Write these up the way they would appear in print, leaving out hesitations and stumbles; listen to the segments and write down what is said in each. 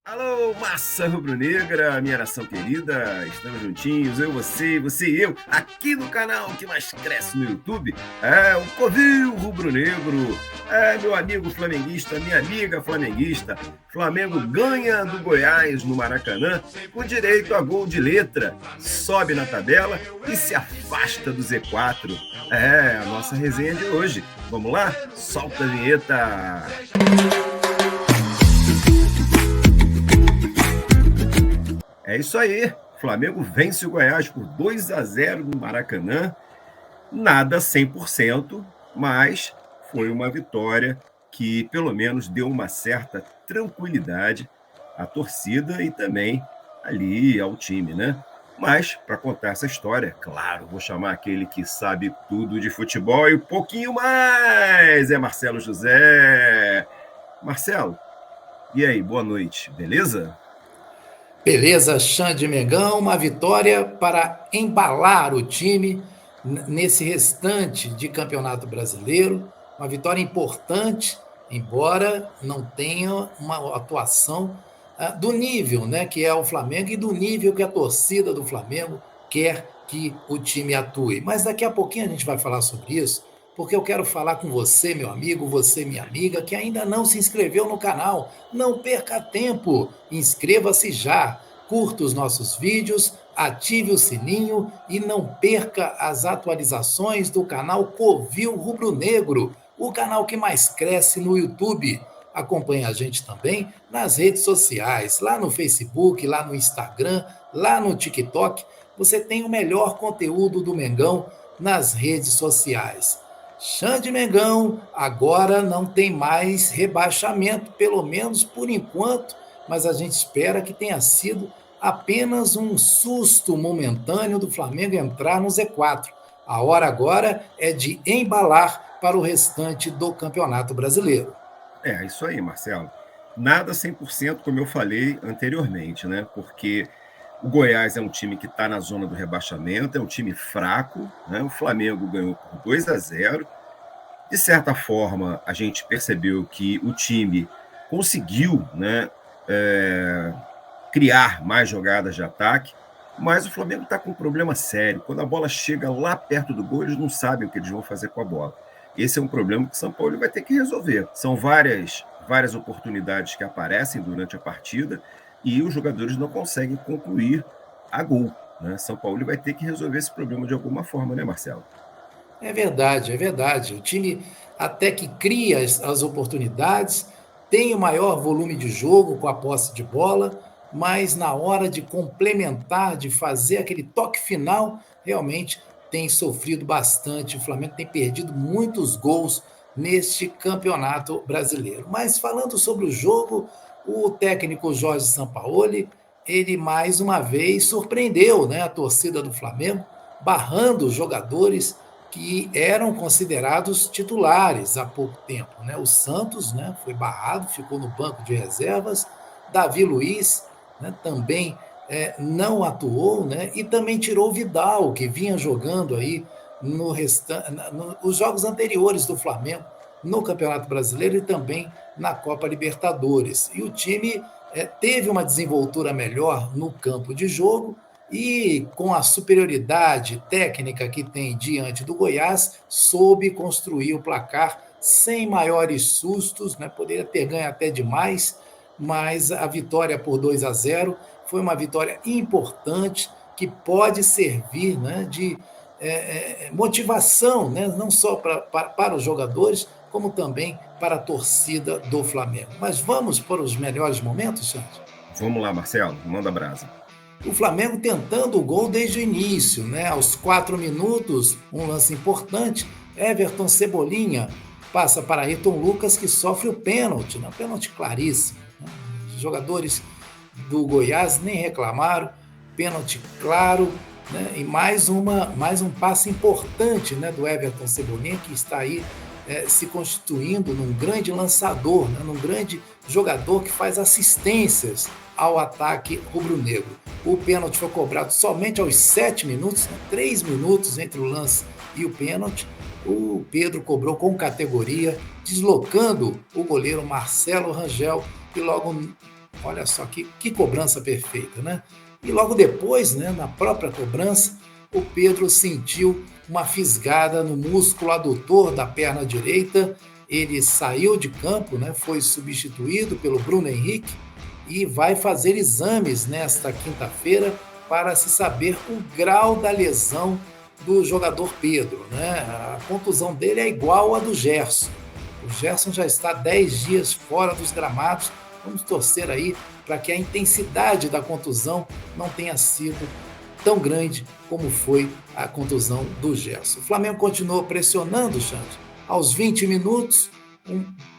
Alô, massa rubro-negra, minha nação querida, estamos juntinhos, eu, você e eu, aqui no canal que mais cresce no YouTube, o Covil Rubro-Negro, meu amigo flamenguista, minha amiga flamenguista, Flamengo ganha do Goiás no Maracanã, com direito a gol de letra, sobe na tabela e se afasta do Z4. A nossa resenha de hoje, vamos lá? Solta a vinheta! É isso aí. O Flamengo vence o Goiás por 2-0 no Maracanã. Nada 100%, mas foi uma vitória que pelo menos deu uma certa tranquilidade à torcida e também ali ao time, né? Mas, para contar essa história, claro, vou chamar aquele que sabe tudo de futebol e um pouquinho mais. É Marcelo José. Marcelo, e aí, boa noite, beleza? Beleza, Xande Mengão, uma vitória para embalar o time nesse restante de Campeonato Brasileiro. Uma vitória importante, embora não tenha uma atuação do nível, né, que é o Flamengo e do nível que a torcida do Flamengo quer que o time atue. Mas daqui a pouquinho a gente vai falar sobre isso, porque eu quero falar com você, meu amigo, você, minha amiga, que ainda não se inscreveu no canal. Não perca tempo, inscreva-se já, curta os nossos vídeos, ative o sininho e não perca as atualizações do canal Covil Rubro Negro, o canal que mais cresce no YouTube. Acompanhe a gente também nas redes sociais, lá no Facebook, lá no Instagram, lá no TikTok. Você tem o melhor conteúdo do Mengão nas redes sociais. Xande Mengão agora não tem mais rebaixamento, pelo menos por enquanto, mas a gente espera que tenha sido apenas um susto momentâneo do Flamengo entrar no Z4. A hora agora é de embalar para o restante do Campeonato Brasileiro. É, isso aí, Marcelo. Nada 100%, como eu falei anteriormente, né? Porque o Goiás é um time que está na zona do rebaixamento, é um time fraco, né? O Flamengo ganhou por 2-0. De certa forma, a gente percebeu que o time conseguiu, né, criar mais jogadas de ataque, mas o Flamengo está com um problema sério. Quando a bola chega lá perto do gol, eles não sabem o que eles vão fazer com a bola. Esse é um problema que o São Paulo vai ter que resolver. São várias oportunidades que aparecem durante a partida e os jogadores não conseguem concluir a gol, né? São Paulo vai ter que resolver esse problema de alguma forma, né, Marcelo? É verdade, é verdade. O time até que cria as oportunidades, tem o maior volume de jogo com a posse de bola, mas na hora de complementar, de fazer aquele toque final, realmente tem sofrido bastante. O Flamengo tem perdido muitos gols neste campeonato brasileiro. Mas falando sobre o jogo, o técnico Jorge Sampaoli, ele mais uma vez surpreendeu, né, a torcida do Flamengo, barrando os jogadores que eram considerados titulares há pouco tempo, né? O Santos, né, foi barrado, ficou no banco de reservas. Davi Luiz, né, também não atuou, né? E também tirou o Vidal, que vinha jogando aí nos jogos anteriores do Flamengo no Campeonato Brasileiro e também na Copa Libertadores. E o time teve uma desenvoltura melhor no campo de jogo, e com a superioridade técnica que tem diante do Goiás, soube construir o placar sem maiores sustos, né? Poderia ter ganho até demais, mas a vitória por 2-0 foi uma vitória importante que pode servir, né, de motivação, né, não só para os jogadores, como também para a torcida do Flamengo. Mas vamos para os melhores momentos, Santos? Vamos lá, Marcelo, manda brasa. O Flamengo tentando o gol desde o início, né? Aos 4 minutos, um lance importante, Everton Cebolinha passa para Ayrton Lucas, que sofre o pênalti, né? Pênalti claríssimo, né? Os jogadores do Goiás nem reclamaram, pênalti claro, né? E mais um passe importante, né, do Everton Cebolinha, que está aí se constituindo num grande lançador, né, num grande jogador que faz assistências ao ataque rubro-negro. O pênalti foi cobrado somente aos 7 minutos, né, 3 minutos entre o lance e o pênalti. O Pedro cobrou com categoria, deslocando o goleiro Marcelo Rangel, e logo Olha só que cobrança perfeita, né? E logo depois, né, na própria cobrança, o Pedro sentiu uma fisgada no músculo adutor da perna direita. Ele saiu de campo, né, foi substituído pelo Bruno Henrique e vai fazer exames nesta quinta-feira para se saber o grau da lesão do jogador Pedro, né? A contusão dele é igual à do Gerson. O Gerson já está 10 dias fora dos gramados. Vamos torcer aí para que a intensidade da contusão não tenha sido tão grande como foi a contusão do Gerson. O Flamengo continuou pressionando, Xande. Aos 20 minutos,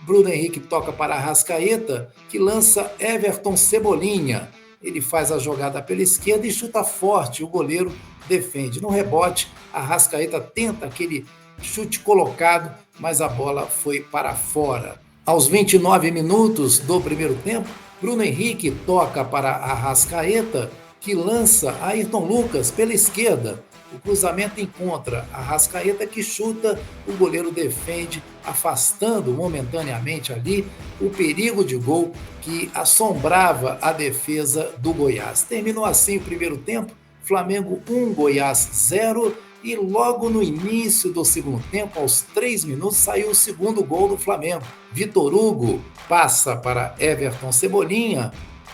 Bruno Henrique toca para Arrascaeta, que lança Everton Cebolinha. Ele faz a jogada pela esquerda e chuta forte. O goleiro defende. No rebote, Arrascaeta tenta aquele chute colocado, mas a bola foi para fora. Aos 29 minutos do primeiro tempo, Bruno Henrique toca para Arrascaeta, que lança Ayrton Lucas pela esquerda. O cruzamento encontra Arrascaeta, que chuta, o goleiro defende, afastando momentaneamente ali o perigo de gol que assombrava a defesa do Goiás. Terminou assim o primeiro tempo, Flamengo 1, Goiás 0, e logo no início do segundo tempo, aos 3 minutos, saiu o segundo gol do Flamengo. Vitor Hugo passa para Everton Cebolinha,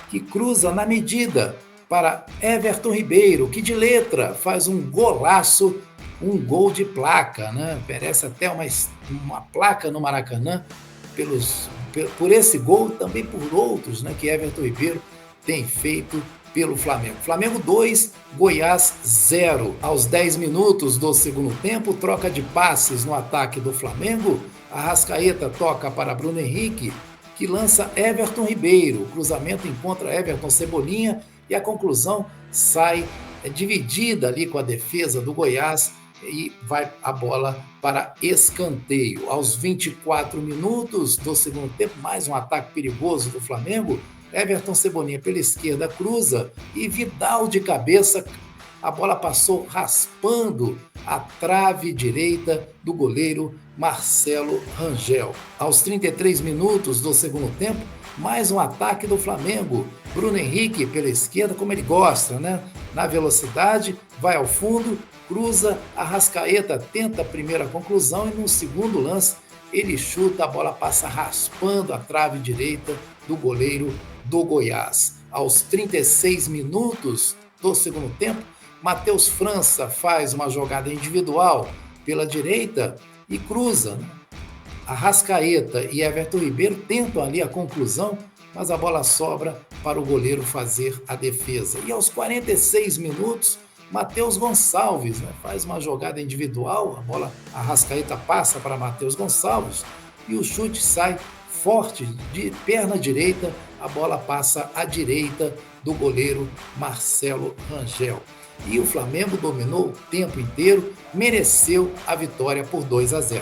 que cruza na medida para Everton Ribeiro, que de letra faz um golaço, um gol de placa, né? Merece até uma placa no Maracanã por esse gol, também por outros, né, que Everton Ribeiro tem feito pelo Flamengo. Flamengo 2, Goiás 0. Aos 10 minutos do segundo tempo, troca de passes no ataque do Flamengo. Arrascaeta toca para Bruno Henrique, que lança Everton Ribeiro. O cruzamento encontra Everton Cebolinha e a conclusão sai dividida ali com a defesa do Goiás e vai a bola para escanteio. Aos 24 minutos do segundo tempo, mais um ataque perigoso do Flamengo. Everton Cebolinha pela esquerda cruza e Vidal de cabeça, a bola passou raspando a trave direita do goleiro Marcelo Rangel. Aos 33 minutos do segundo tempo, mais um ataque do Flamengo. Bruno Henrique pela esquerda, como ele gosta, né? Na velocidade, vai ao fundo, cruza, Arrascaeta tenta a primeira conclusão e no segundo lance ele chuta, a bola passa raspando a trave direita do goleiro do Goiás. Aos 36 minutos do segundo tempo, Matheus França faz uma jogada individual pela direita e cruza. Arrascaeta e Everton Ribeiro tentam ali a conclusão, mas a bola sobra para o goleiro fazer a defesa. E aos 46 minutos, Matheus Gonçalves, né, faz uma jogada individual, a Arrascaeta passa para Matheus Gonçalves e o chute sai forte de perna direita, a bola passa à direita do goleiro Marcelo Rangel. E o Flamengo dominou o tempo inteiro, mereceu a vitória por 2-0.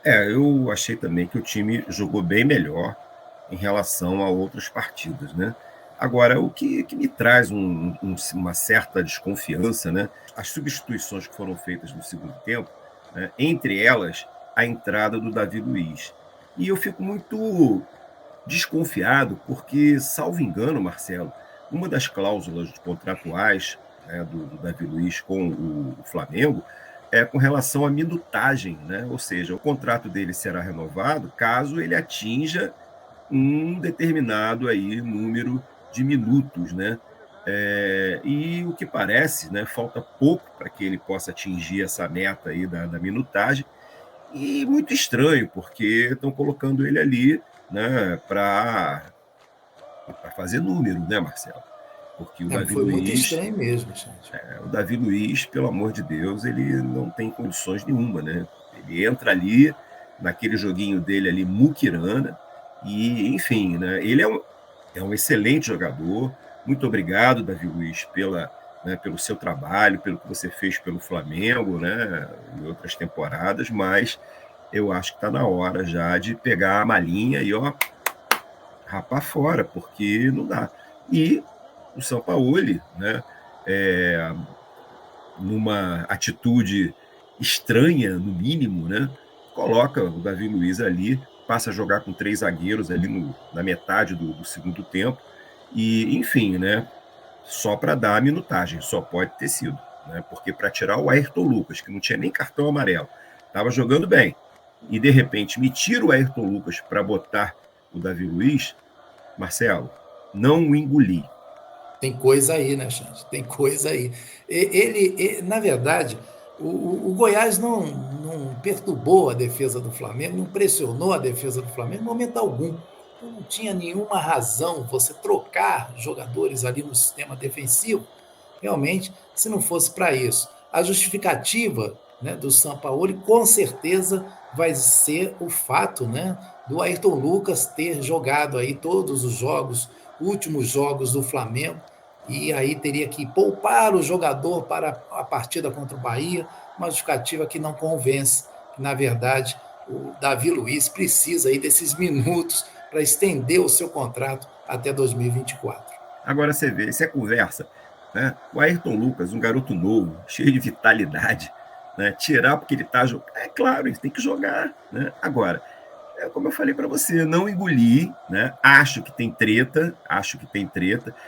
Eu achei também que o time jogou bem melhor em relação a outros partidos, né? Agora, o que me traz uma certa desconfiança, né? As substituições que foram feitas no segundo tempo, né? Entre elas, a entrada do Davi Luiz. E eu fico muito desconfiado porque, salvo engano, Marcelo, uma das cláusulas contratuais, né, do Davi Luiz com o Flamengo é com relação à minutagem, né? Ou seja, o contrato dele será renovado caso ele atinja um determinado aí número de minutos, né? E o que parece, né, falta pouco para que ele possa atingir essa meta aí da minutagem, e muito estranho, porque estão colocando ele ali, né, para fazer número, né, Marcelo? Porque o Davi Foi muito Luiz, estranho mesmo, gente. o Davi Luiz, pelo amor de Deus, ele não tem condições nenhuma, né? Ele entra ali, naquele joguinho dele ali, muquirana, e, enfim, né, ele é um excelente jogador. Muito obrigado, Davi Luiz, pelo seu trabalho, pelo que você fez pelo Flamengo, né, em outras temporadas, mas eu acho que está na hora já de pegar a malinha e, rapar fora, porque não dá. E o Sampaoli, né, numa atitude estranha, no mínimo, né, coloca o Davi Luiz ali passa a jogar com 3 zagueiros ali na metade do segundo tempo. E, enfim, né? Só para dar a minutagem, só pode ter sido. Né? Porque para tirar o Ayrton Lucas, que não tinha nem cartão amarelo, estava jogando bem, e de repente me tira o Ayrton Lucas para botar o Davi Luiz, Marcelo, não o engoli. Tem coisa aí, né, Xande? Tem coisa aí. Na verdade, o Goiás não perturbou a defesa do Flamengo, não pressionou a defesa do Flamengo em momento algum. Então não tinha nenhuma razão você trocar jogadores ali no sistema defensivo, realmente, se não fosse para isso. A justificativa, né, do Sampaoli com certeza vai ser o fato, né, do Ayrton Lucas ter jogado aí todos os jogos, últimos jogos do Flamengo, e aí teria que poupar o jogador para a partida contra o Bahia, uma justificativa que não convence, que na verdade o Davi Luiz precisa aí desses minutos para estender o seu contrato até 2024. Agora você vê, isso é conversa. Né? O Ayrton Lucas, um garoto novo, cheio de vitalidade, né? Tirar porque ele está jogando. É claro, ele tem que jogar. Né? Agora, como eu falei para você, não engoli, né? Acho que tem treta,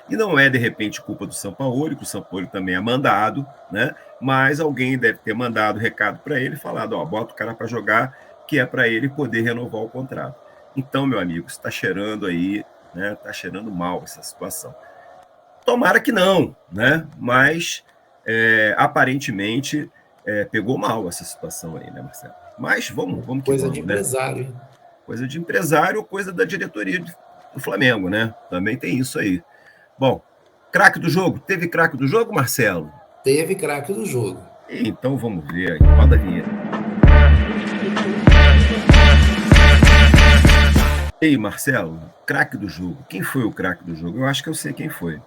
e não é de repente culpa do Sampaoli, que o Sampaoli também é mandado, né? Mas alguém deve ter mandado recado para ele, falado, ó, bota o cara para jogar, que é para ele poder renovar o contrato. Então, meu amigo, está cheirando aí, né? Está cheirando mal essa situação. Tomara que não, né? Mas aparentemente pegou mal essa situação aí, né, Marcelo? Mas vamos que Coisa de vamos, né? empresário. Coisa de empresário ou coisa da diretoria do Flamengo, né? Também tem isso aí. Bom, craque do jogo. Teve craque do jogo, Marcelo? Teve craque do jogo. Então vamos ver aí. Roda a vinheta. Ei, Marcelo, craque do jogo. Quem foi o craque do jogo? Eu acho que eu sei quem foi.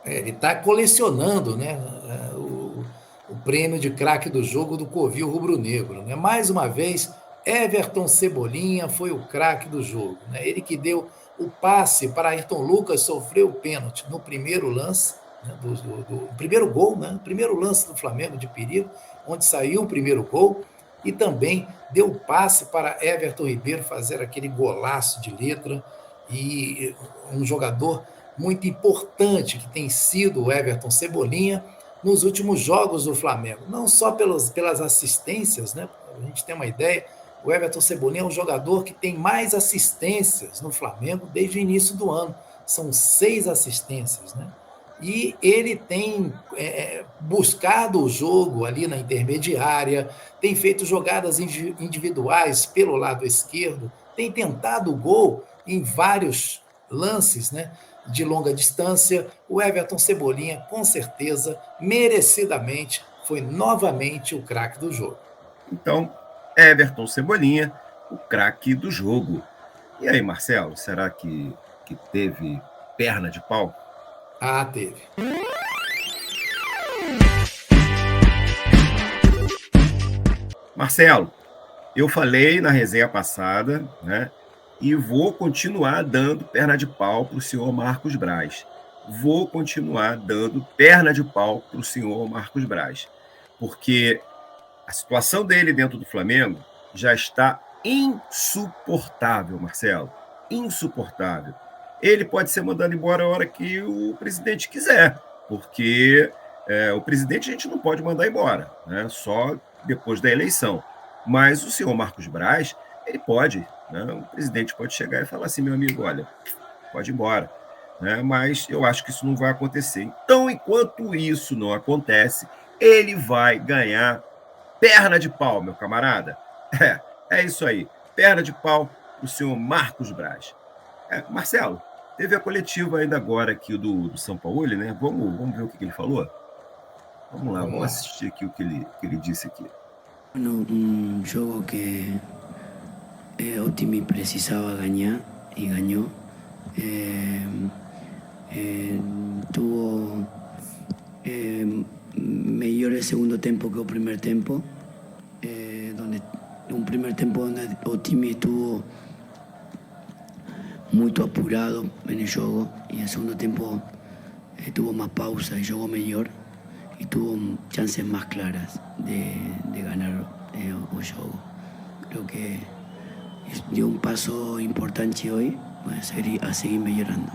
Ele está colecionando, né, o prêmio de craque do jogo do Covil Rubro-Negro. Né? Mais uma vez, Everton Cebolinha foi o craque do jogo. Né? Ele que deu o passe para Ayrton Lucas sofrer o pênalti no primeiro lance, né, do primeiro gol, né, primeiro lance do Flamengo de perigo, onde saiu o primeiro gol, e também deu o passe para Everton Ribeiro fazer aquele golaço de letra, e um jogador muito importante que tem sido o Everton Cebolinha nos últimos jogos do Flamengo. Não só pelas assistências, né? A gente tem uma ideia, o Everton Cebolinha é um jogador que tem mais assistências no Flamengo desde o início do ano. São 6 assistências, né? E ele tem buscado o jogo ali na intermediária, tem feito jogadas individuais pelo lado esquerdo, tem tentado o gol em vários lances, né, de longa distância. O Everton Cebolinha, com certeza, merecidamente, foi novamente o craque do jogo. Então, Everton Cebolinha, o craque do jogo. E aí, Marcelo, será que teve perna de pau? Ah, teve. Marcelo, eu falei na resenha passada, né? E vou continuar dando perna de pau para o senhor Marcos Braz. Vou continuar dando perna de pau para o senhor Marcos Braz. Porque a situação dele dentro do Flamengo já está insuportável, Marcelo. Insuportável. Ele pode ser mandado embora a hora que o presidente quiser, porque o presidente a gente não pode mandar embora, né? Só depois da eleição. Mas o senhor Marcos Braz, ele pode, né? O presidente pode chegar e falar assim, meu amigo, olha, pode ir embora. Né? Mas eu acho que isso não vai acontecer. Então, enquanto isso não acontece, ele vai ganhar perna de pau, meu camarada. É isso aí. Perna de pau para o senhor Marcos Braz. Marcelo, teve a coletiva ainda agora aqui do São Paulo, né? Vamos ver o que ele falou? Vamos lá, vamos assistir aqui o que ele disse aqui. Un juego que o time precisaba ganar y ganó. Tuvo mejor el segundo tiempo que el primer tiempo, donde un primer tiempo donde el time estuvo muy apurado en el juego y el segundo tiempo tuvo más pausa y jugó mejor y tuvo chances más claras de ganar el juego. Creo que dio un paso importante hoy a seguir mejorando.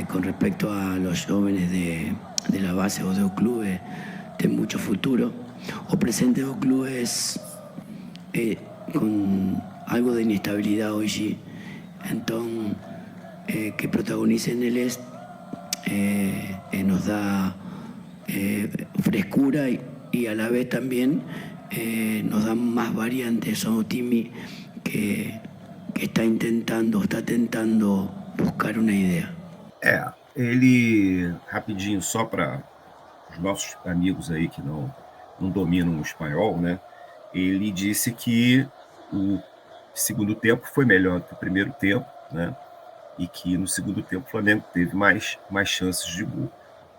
Con respecto a los jóvenes de la base o de los clubes, tem mucho futuro. O presente de los clubes con algo de inestabilidad hoy, entonces que protagonicen el nos da frescura y a la vez también nos da más variantes. Son un time que está tentando buscar uma ideia. Ele, rapidinho, só para os nossos amigos aí que não dominam o espanhol, né? Ele disse que o segundo tempo foi melhor do que o primeiro tempo, né? E que no segundo tempo o Flamengo teve mais chances de gol.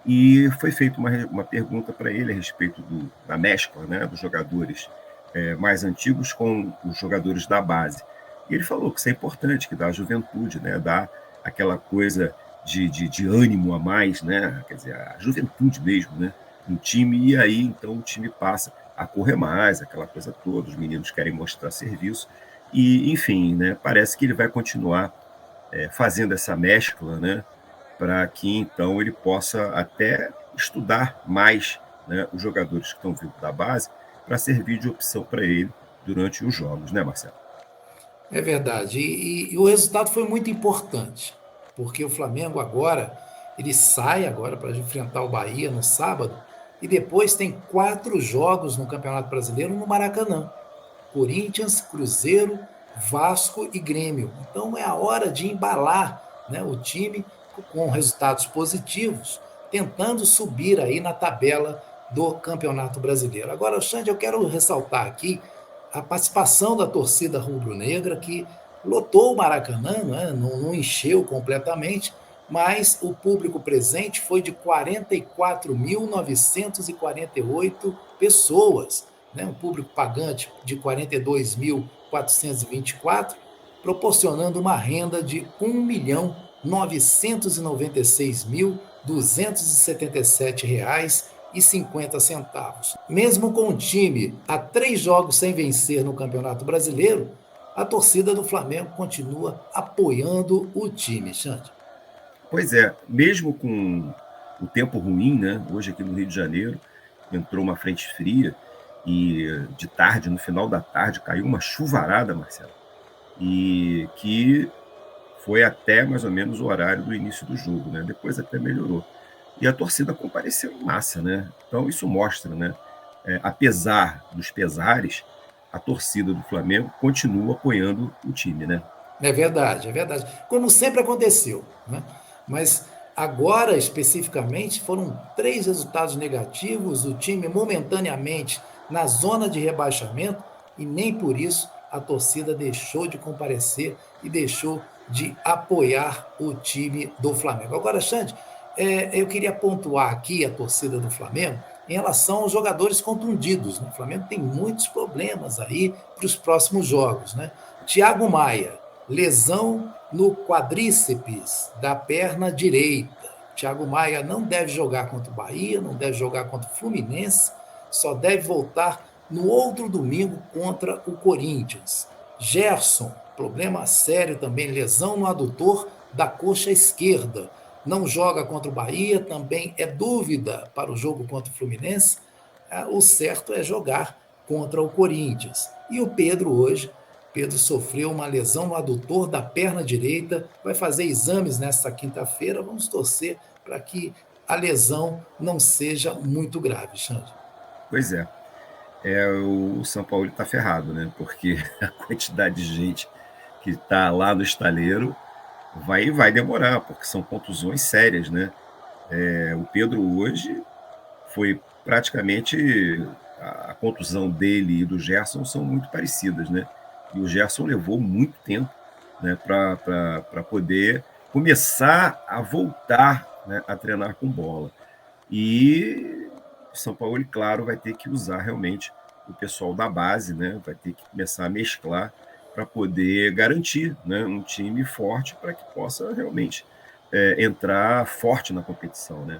E foi feita uma pergunta para ele a respeito da mescla, né, dos jogadores mais antigos com os jogadores da base. E ele falou que isso é importante, que dá a juventude, né, dá aquela coisa de ânimo a mais, né, quer dizer, a juventude mesmo, né, no time, e aí então o time passa a correr mais, aquela coisa toda, os meninos querem mostrar serviço, e enfim, né, parece que ele vai continuar fazendo essa mescla, né, para que então ele possa até estudar mais, né, os jogadores que estão vindo da base para servir de opção para ele durante os jogos, né, Marcelo? É verdade. E o resultado foi muito importante, porque o Flamengo agora, ele sai agora para enfrentar o Bahia no sábado, e depois tem 4 jogos no Campeonato Brasileiro no Maracanã. Corinthians, Cruzeiro, Vasco e Grêmio. Então é a hora de embalar, né, o time com resultados positivos, tentando subir aí na tabela do Campeonato Brasileiro. Agora, Xande, eu quero ressaltar aqui a participação da torcida rubro-negra, que lotou o Maracanã, né, não encheu completamente, mas o público presente foi de 44.948 pessoas, né, um público pagante de 42.424, proporcionando uma renda de R$ 1.996.277,50. Mesmo com o time a 3 jogos sem vencer no Campeonato Brasileiro, a torcida do Flamengo continua apoiando o time, Xande. Pois é, mesmo com o tempo ruim, né? Hoje aqui no Rio de Janeiro entrou uma frente fria e de tarde, no final da tarde, caiu uma chuvarada, Marcelo, e que foi até mais ou menos o horário do início do jogo, né? Depois até melhorou. E a torcida compareceu em massa, né? Então isso mostra, né? Apesar dos pesares, a torcida do Flamengo continua apoiando o time, né? É verdade, é verdade. Como sempre aconteceu, né? Mas agora, especificamente, foram 3 resultados negativos, o time momentaneamente na zona de rebaixamento, e nem por isso a torcida deixou de comparecer e deixou de apoiar o time do Flamengo. Agora, Xande, eu queria pontuar aqui a torcida do Flamengo em relação aos jogadores contundidos, né? O Flamengo tem muitos problemas aí para os próximos jogos, né? Thiago Maia, lesão no quadríceps da perna direita. Thiago Maia não deve jogar contra o Bahia, não deve jogar contra o Fluminense, só deve voltar no outro domingo contra o Corinthians. Gerson, problema sério também, lesão no adutor da coxa esquerda. Não joga contra o Bahia, também é dúvida para o jogo contra o Fluminense. O certo é jogar contra o Corinthians. E o Pedro hoje, Pedro sofreu uma lesão no adutor da perna direita, vai fazer exames nesta quinta-feira, vamos torcer para que a lesão não seja muito grave, Xande. Pois é. O São Paulo está ferrado, né? Porque a quantidade de gente que está lá no estaleiro vai demorar, porque são contusões sérias, né? O Pedro hoje foi praticamente a contusão dele e do Gerson são muito parecidas, né? E o Gerson levou muito tempo, né, para poder começar a voltar, né, a treinar com bola. E o São Paulo, claro, vai ter que usar realmente o pessoal da base, né? Vai ter que começar a mesclar para poder garantir, né, um time forte para que possa realmente entrar forte na competição, né?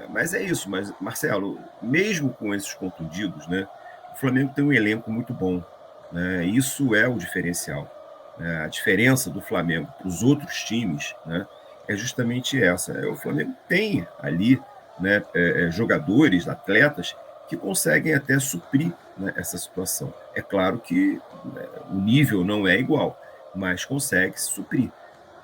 Mas é isso, Marcelo, mesmo com esses contundidos, né, o Flamengo tem um elenco muito bom, né? Isso é o diferencial. A diferença do Flamengo para os outros times, né, é justamente essa. O Flamengo tem ali, né, jogadores, atletas, que conseguem até suprir, né, essa situação. É claro que, né, o nível não é igual, mas consegue suprir.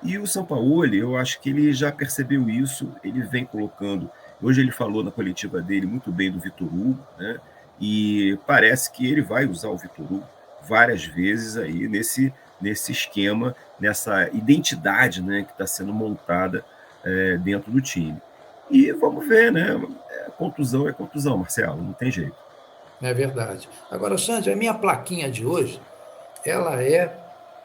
E o Sampaoli, eu acho que ele já percebeu isso, ele vem colocando. Hoje ele falou na coletiva dele muito bem do Vitor Hugo, né? E parece que ele vai usar o Vitor Hugo várias vezes aí nesse esquema, nessa identidade, né, que está sendo montada dentro do time. E vamos ver, né? Contusão é contusão, Marcelo, não tem jeito. É verdade. Agora, Xande, a minha plaquinha de hoje, ela é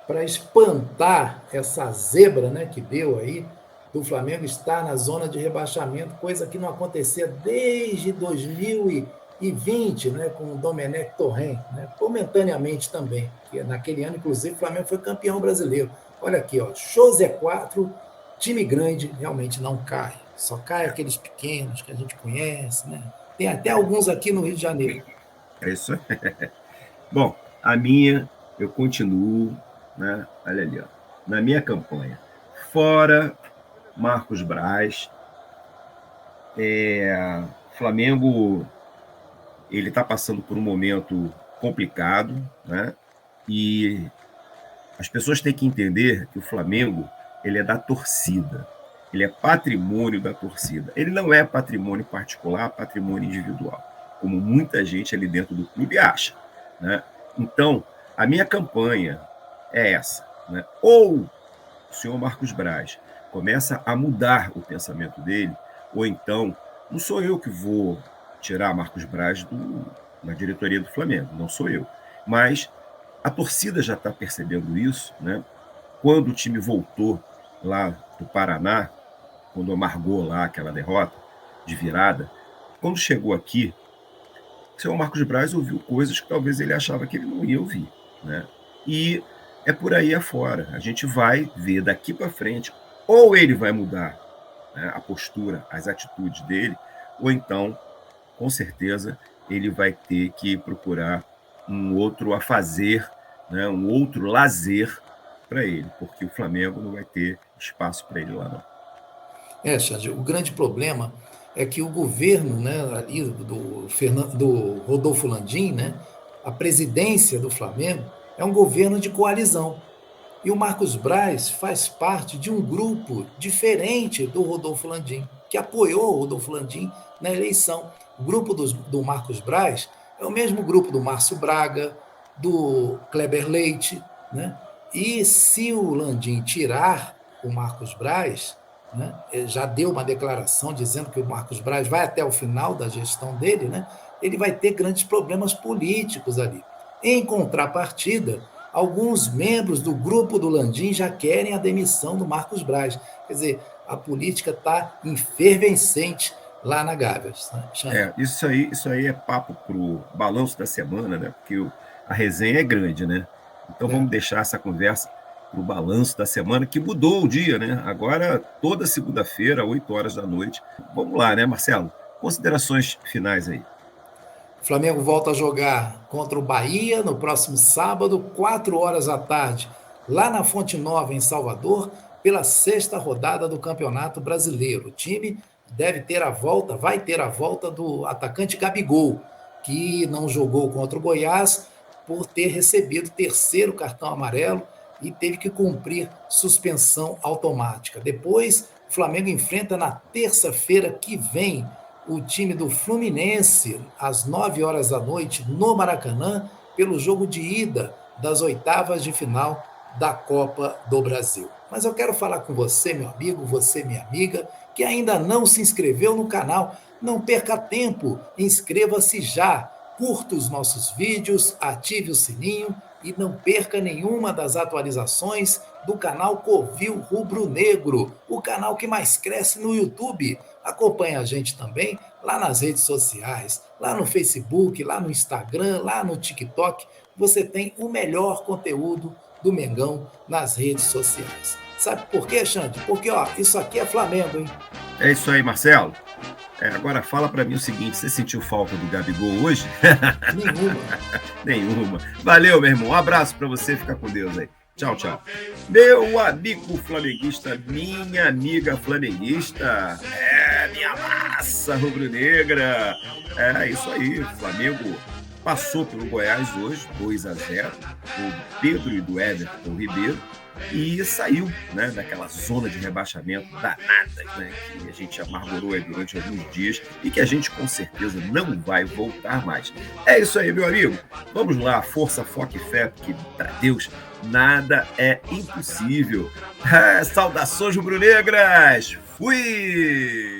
para espantar essa zebra, né, que deu aí, do Flamengo estar na zona de rebaixamento, coisa que não acontecia desde 2020, né, com o Domenech Torrent, né, momentaneamente também, que naquele ano, inclusive, o Flamengo foi campeão brasileiro. Olha aqui, ó, José 4, time grande realmente não cai, só cai aqueles pequenos que a gente conhece, né? Tem até alguns aqui no Rio de Janeiro. É isso aí. Bom, a minha, eu continuo, né? Olha ali, ó, na minha campanha. Fora Marcos Braz, Flamengo, ele está passando por um momento complicado, né? E as pessoas têm que entender que o Flamengo, ele é da torcida. Ele é patrimônio da torcida. Ele não é patrimônio particular, patrimônio individual, como muita gente ali dentro do clube acha, né? Então, a minha campanha é essa, né? Ou o senhor Marcos Braz começa a mudar o pensamento dele, ou então, não sou eu que vou tirar Marcos Braz da diretoria do Flamengo, não sou eu. Mas a torcida já está percebendo isso, né? Quando o time voltou lá do Paraná, quando amargou lá aquela derrota de virada, quando chegou aqui, o senhor Marcos Braz ouviu coisas que talvez ele achava que ele não ia ouvir, né? E é por aí afora. A gente vai ver daqui para frente, ou ele vai mudar, né, a postura, as atitudes dele, ou então, com certeza, ele vai ter que procurar um outro afazer, né, um outro lazer para ele, porque o Flamengo não vai ter espaço para ele lá, não. Xande, o grande problema é que o governo, né, ali do Rodolfo Landim, né, a presidência do Flamengo, é um governo de coalizão. E o Marcos Braz faz parte de um grupo diferente do Rodolfo Landim, que apoiou o Rodolfo Landim na eleição. O grupo do Marcos Braz é o mesmo grupo do Márcio Braga, do Kleber Leite, né? E se o Landim tirar o Marcos Braz, né, ele já deu uma declaração dizendo que o Marcos Braz vai até o final da gestão dele, né, ele vai ter grandes problemas políticos ali. Em contrapartida, alguns membros do grupo do Landim já querem a demissão do Marcos Braz. Quer dizer, a política está efervescente lá na Gávea. Isso aí é papo para o balanço da semana, né? Porque a resenha é grande, né? Então vamos deixar essa conversa para o balanço da semana, que mudou o dia, né? Agora, toda segunda-feira, 8 horas da noite. Vamos lá, né, Marcelo? Considerações finais aí. O Flamengo volta a jogar contra o Bahia no próximo sábado, 4 horas da tarde, lá na Fonte Nova, em Salvador, pela 6ª rodada do Campeonato Brasileiro. O time vai ter a volta do atacante Gabigol, que não jogou contra o Goiás por ter recebido o 3º cartão amarelo e teve que cumprir suspensão automática. Depois, o Flamengo enfrenta na terça-feira que vem o time do Fluminense, às 9 horas da noite, no Maracanã, pelo jogo de ida das oitavas de final da Copa do Brasil. Mas eu quero falar com você, meu amigo, você, minha amiga, que ainda não se inscreveu no canal. Não perca tempo, inscreva-se já, curta os nossos vídeos, ative o sininho e não perca nenhuma das atualizações do canal Covil Rubro Negro, o canal que mais cresce no YouTube. Acompanhe a gente também lá nas redes sociais, lá no Facebook, lá no Instagram, lá no TikTok. Você tem o melhor conteúdo do Mengão nas redes sociais. Sabe por quê, Xande? Porque, ó, isso aqui é Flamengo, hein? É isso aí, Marcelo. Agora fala para mim o seguinte, você sentiu falta do Gabigol hoje? Nenhuma. Nenhuma. Valeu, meu irmão. Um abraço para você, fica com Deus aí. Tchau, tchau. Meu amigo flamenguista, minha amiga flamenguista, minha massa rubro-negra. É isso aí, Flamengo passou pelo Goiás hoje, 2-0, do Pedro e do Everton Ribeiro, e saiu, né, daquela zona de rebaixamento danada, né, que a gente amargurou aí durante alguns dias e que a gente com certeza não vai voltar mais. É isso aí, meu amigo. Vamos lá, força, foco e fé, porque para Deus nada é impossível. Saudações rubro-negras! Fui!